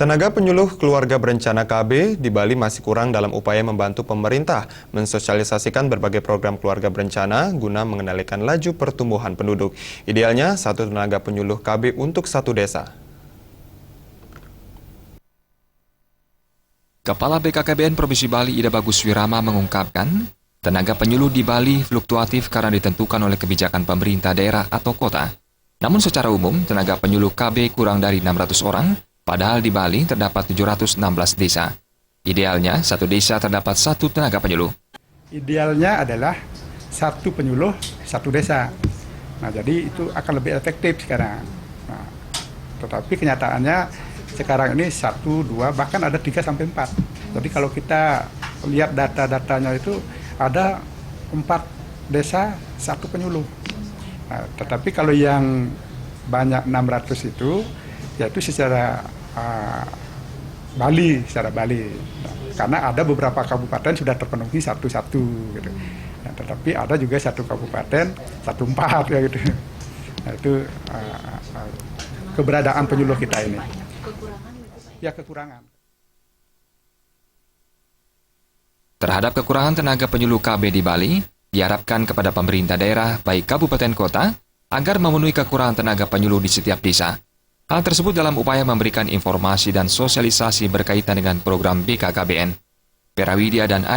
Tenaga penyuluh keluarga berencana KB di Bali masih kurang dalam upaya membantu pemerintah mensosialisasikan berbagai program keluarga berencana guna mengendalikan laju pertumbuhan penduduk. Idealnya, satu tenaga penyuluh KB untuk satu desa. Kepala BKKBN Provinsi Bali Ida Bagus Wirama mengungkapkan, tenaga penyuluh di Bali fluktuatif karena ditentukan oleh kebijakan pemerintah daerah atau kota. Namun secara umum, tenaga penyuluh KB kurang dari 600 orang, padahal di Bali terdapat 716 desa. Idealnya, satu desa terdapat satu tenaga penyuluh. Idealnya adalah satu penyuluh, satu desa. Nah, jadi itu akan lebih efektif sekarang. Nah, tetapi kenyataannya sekarang ini 1, 2, bahkan ada 3 sampai 4. Jadi kalau kita lihat data-datanya itu ada 4 desa, satu penyuluh. Nah, tetapi kalau yang banyak 600 itu, yaitu secara Bali. Nah, karena ada beberapa kabupaten sudah terpenuhi satu-satu gitu. Nah, tetapi ada juga satu kabupaten, 1/4 ya gitu. Nah, itu keberadaan penyuluh kita ini. Ya, kekurangan. Terhadap kekurangan tenaga penyuluh KB di Bali, diharapkan kepada pemerintah daerah, baik kabupaten kota, agar memenuhi kekurangan tenaga penyuluh di setiap desa. Hal tersebut dalam upaya memberikan informasi dan sosialisasi berkaitan dengan program BKKBN. Perawidya dan